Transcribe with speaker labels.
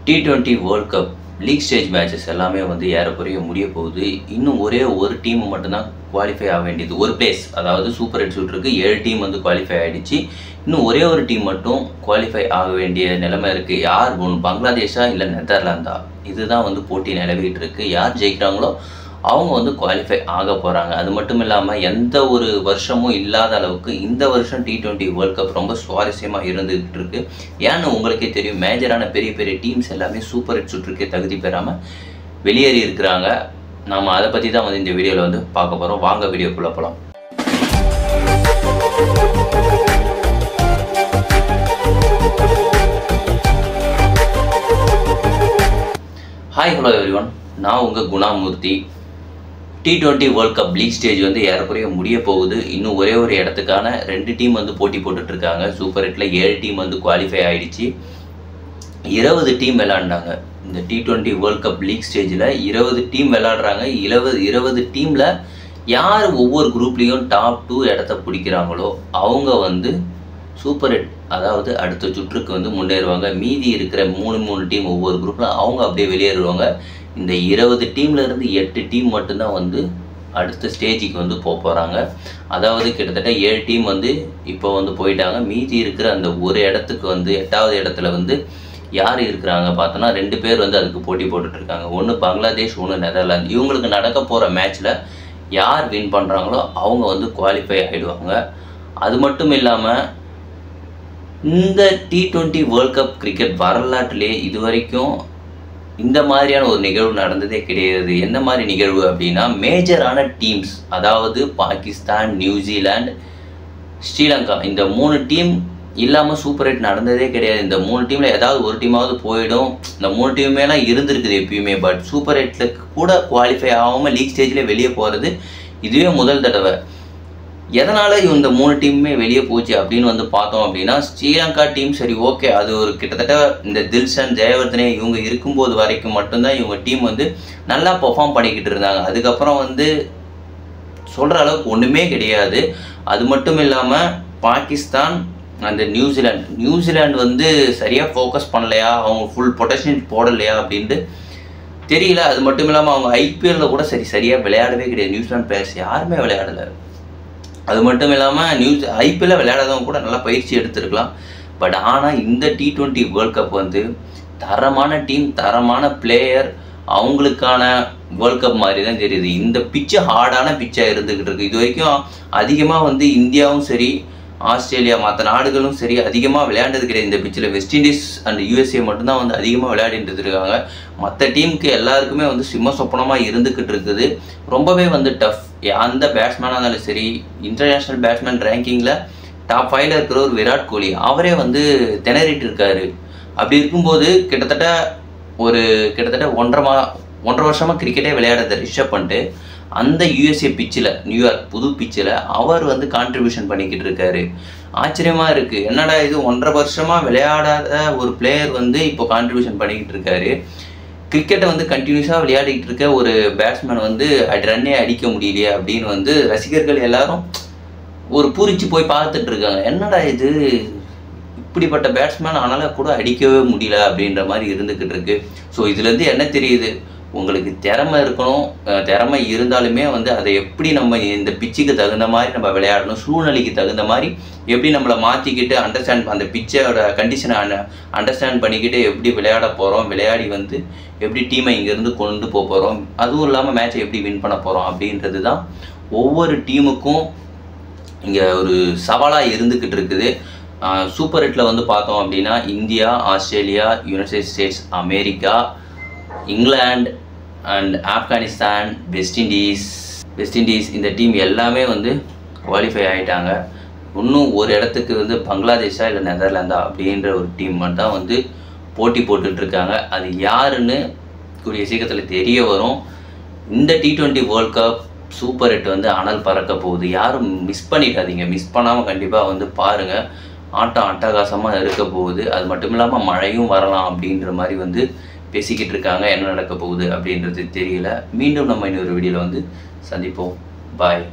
Speaker 1: T20 world cup league stage matches எல்லாமே வந்து ஏறக்குறைய முடிய போகுது. இன்னும் ஒரே ஒரு டீம் மட்டும்தான் குவாலிஃபை ஆக வேண்டியது. ஒரு பிளேஸ், அதாவது சூப்பர் 8 சுற்றுக்கு 7 டீம் வந்து குவாலிஃபை ஆகிடுச்சு. இன்னும் ஒரே ஒரு டீம் மட்டும் குவாலிஃபை ஆக வேண்டிய நிலைமை இருக்குது. யார் பங்களாதேஷா இல்லை நெதர்லாந்தா, இதுதான் வந்து போட்டி நிலவிட்டு இருக்குது. யார் ஜெயிக்கிறாங்களோ அவங்க வந்து குவாலிஃபை ஆக போகிறாங்க. அது மட்டும் இல்லாமல் எந்த ஒரு வருஷமும் இல்லாத அளவுக்கு இந்த வருஷம் T20 வேர்ல்ட் கப் ரொம்ப சுவாரஸ்யமாக இருந்துகிட்டு இருக்கு. ஏன்னு உங்களுக்கே தெரியும், மேஜரான பெரிய பெரிய டீம்ஸ் எல்லாமே சூப்பர் 8 சுற்றுக்கே தகுதி பெறாமல் வெளியேறி இருக்கிறாங்க. நாம் அதை பற்றி தான் வந்து இந்த வீடியோவில் வந்து பார்க்க போகிறோம். வாங்க வீடியோக்குள்ளே போகலாம். ஹாய், ஹலோ எவ்ரிவன், நான் உங்கள் Gunamoorthy. T20 world cup league stage வந்து ஏறக்குறைய முடிய போகுது. இன்னும் ஒரே ஒரு இடத்துக்கான 2 டீம் வந்து போட்டி போட்டுட்ருக்காங்க. சூப்பர் 8ல் 7 டீம் வந்து குவாலிஃபை ஆகிடுச்சு. 20 டீம் விளாண்டாங்க. இந்த T20 வேர்ல்ட் கப் லீக் ஸ்டேஜில் 20 டீம் விளாடுறாங்க. 20 டீமில் யார் ஒவ்வொரு குரூப்லேயும் டாப் 2 இடத்த பிடிக்கிறாங்களோ அவங்க வந்து சூப்பர் 8, அதாவது அடுத்த சுற்றுக்கு வந்து முன்னேறுவாங்க. மீதி இருக்கிற 3 டீம் ஒவ்வொரு குரூப்பில் அவங்க அப்படியே வெளியேறுவாங்க. இந்த 20 டீம்லேருந்து 8 டீம் மட்டும்தான் வந்து அடுத்த ஸ்டேஜுக்கு வந்து போகிறாங்க. அதாவது கிட்டத்தட்ட 7 டீம் வந்து இப்போ வந்து போயிட்டாங்க. மீதி இருக்கிற அந்த ஒரு இடத்துக்கு வந்து 8வது இடத்துல வந்து யார் இருக்கிறாங்க பார்த்தோன்னா 2 பேர் வந்து அதுக்கு போட்டி போட்டுட்ருக்காங்க. ஒன்று பங்களாதேஷ், ஒன்று நெதர்லாந்து. இவங்களுக்கு நடக்க போகிற மேட்ச்சில் யார் வின் பண்ணுறாங்களோ அவங்க வந்து குவாலிஃபை ஆகிடுவாங்க. அது மட்டும் இல்லாமல் இந்த T20 வேர்ல்ட் கப் கிரிக்கெட் வரலாற்றிலே இது வரைக்கும் இந்த மாதிரியான ஒரு நிகழ்வு நடந்ததே கிடையாது. எந்த மாதிரி நிகழ்வு அப்படின்னா, மேஜரான டீம்ஸ், அதாவது பாகிஸ்தான், நியூசிலாந்து, ஸ்ரீலங்கா, இந்த 3 டீம் இல்லாமல் சூப்பர் 8 நடந்ததே கிடையாது. இந்த 3 டீமில் ஏதாவது ஒரு டீமாவது போயிடும். இந்த 3 டீமேலாம் இருந்திருக்குது எப்பயுமே. பட் சூப்பர் 8ல் கூட குவாலிஃபை ஆகாமல் லீக் ஸ்டேஜில் வெளியே போகிறது இதுவே முதல் தடவை. எதனால் இந்த 3 டீமுமே வெளியே போச்சு அப்படின்னு வந்து பார்த்தோம் அப்படின்னா, ஸ்ரீலங்கா டீம் சரி ஓகே, அது ஒரு கிட்டத்தட்ட இந்த தில்ஷன், ஜெயவர்தனே இவங்க இருக்கும்போது வரைக்கும் மட்டும்தான் இவங்க டீம் வந்து நல்லா பெர்ஃபார்ம் பண்ணிக்கிட்டு இருந்தாங்க. அதுக்கப்புறம் வந்து சொல்கிற அளவுக்கு ஒன்றுமே கிடையாது. அது மட்டும் இல்லாமல் பாகிஸ்தான், அந்த நியூசிலாந்து வந்து சரியாக ஃபோக்கஸ் பண்ணலையா, அவங்க ஃபுல் பொட்டன்ஷியல் போடலையா அப்படின்ட்டு தெரியல. அது மட்டும் இல்லாமல் அவங்க ஐபிஎல்லில் கூட சரியாக விளையாடவே கிடையாது. நியூசிலாந்து பிளேயர்ஸ் யாருமே விளையாடலை. அது மட்டும் இல்லாமல் ஐபிஎல்லில் விளையாடாதவங்க கூட நல்லா பயிற்சி எடுத்துருக்கலாம். பட் ஆனால் இந்த T20 வேர்ல்ட் கப் வந்து தரமான டீம், தரமான பிளேயர், அவங்களுக்கான வேர்ல்ட் கப் மாதிரி தான் தெரியுது. இந்த பிச்சு ஹார்டான பிச்சாக இருந்துக்கிட்டு இருக்குது. இது வரைக்கும் அதிகமாக வந்து இந்தியாவும் சரி, ஆஸ்திரேலியா, மற்ற நாடுகளும் சரி அதிகமாக விளையாண்டது கிடையாது இந்த பிச்சில். வெஸ்ட் இண்டீஸ் அண்ட் USA மட்டும்தான் வந்து அதிகமாக விளையாடிட்டு இருக்காங்க. மற்ற டீமுக்கு எல்லாருக்குமே வந்து சிம்ம சொப்பனமாக இருந்துக்கிட்டு இருக்குது. ரொம்பவே வந்து டஃப். அந்த பேட்ஸ்மேனாக இருந்தாலும் சரி, இன்டர்நேஷ்னல் பேட்ஸ்மேன் ரேங்கிங்கில் டாப் 5ல் இருக்கிற ஒரு விராட் கோலி, அவரே வந்து திணறிட்டு இருக்காரு. அப்படி இருக்கும்போது கிட்டத்தட்ட 1.5 வருஷமாக கிரிக்கெட்டே விளையாடுறத ரிஷப் பண்ணிட்டு அந்த USA பிச்சில், நியூயார்க் புது பிச்சில் அவர் வந்து கான்ட்ரிபியூஷன் பண்ணிக்கிட்டு இருக்காரு. ஆச்சரியமாக இருக்குது. என்னடா இது, 1.5 வருஷமாக விளையாடாத ஒரு பிளேயர் வந்து இப்போ கான்ட்ரிபியூஷன் பண்ணிக்கிட்டு இருக்காரு. கிரிக்கெட்டை வந்து கண்டினியூஸாக விளையாடிக்கிட்டு இருக்க ஒரு பேட்ஸ்மேன் வந்து ரன்னே அடிக்க முடியலையே அப்படின்னு வந்து ரசிகர்கள் எல்லாரும் ஒரு பூரிச்சு போய் பார்த்துட்டு இருக்காங்க. என்னடா இது, இப்படிப்பட்ட பேட்ஸ்மேன் ஆனாலும் கூட அடிக்கவே முடியல அப்படின்ற மாதிரி இருந்துக்கிட்டு இருக்கு. ஸோ இதுலேருந்து என்ன தெரியுது, உங்களுக்கு திறமை இருக்கணும். திறமை இருந்தாலுமே வந்து அதை எப்படி நம்ம இந்த பிச்சுக்கு தகுந்த மாதிரி நம்ம விளையாடணும், சூழ்நிலைக்கு தகுந்த மாதிரி எப்படி நம்மளை மாற்றிக்கிட்டு அந்த பிச்சோட கண்டிஷனை அண்டர்ஸ்டாண்ட் பண்ணிக்கிட்டு எப்படி விளையாட போகிறோம், விளையாடி வந்து எப்படி டீமை இங்கேருந்து கொண்டு போக போகிறோம், அதுவும் இல்லாமல் மேட்சை எப்படி வின் பண்ண போகிறோம் அப்படின்றது தான் ஒவ்வொரு டீமுக்கும் இங்கே ஒரு சவாலாக இருந்துக்கிட்டு இருக்குது. சூப்பர் 8ல் வந்து பார்த்தோம் அப்படின்னா India, Australia, United states, America, England and Afghanistan, west Indies இந்த டீம் எல்லாமே வந்து குவாலிஃபை ஆகிட்டாங்க. இன்னும் ஒரு இடத்துக்கு வந்து பங்களாதேஷா இல்லை நெதர்லாந்தா அப்படின்ற ஒரு டீம் மட்டும் தான் வந்து போட்டி போட்டுட்ருக்காங்க. அது யாருன்னு கூடிய சீக்கிரத்தில் தெரிய வரும். இந்த T20 வேர்ல்ட் கப் சூப்பர் 8 வந்து அனல் பறக்க போகுது. யாரும் மிஸ் பண்ணிடாதீங்க. மிஸ் பண்ணாமல் கண்டிப்பாக வந்து பாருங்கள். ஆட்டம் அட்டகாசமாக இருக்க போகுது. அது மட்டும் இல்லாமல் மழையும் வரலாம் அப்படின்ற மாதிரி வந்து பேசிக்கிட்டு இருக்காங்க. என்ன நடக்க போகுது அப்படின்றது தெரியல. மீண்டும் நம்ம இன்னொரு வீடியோவில் வந்து சந்திப்போம். பாய்.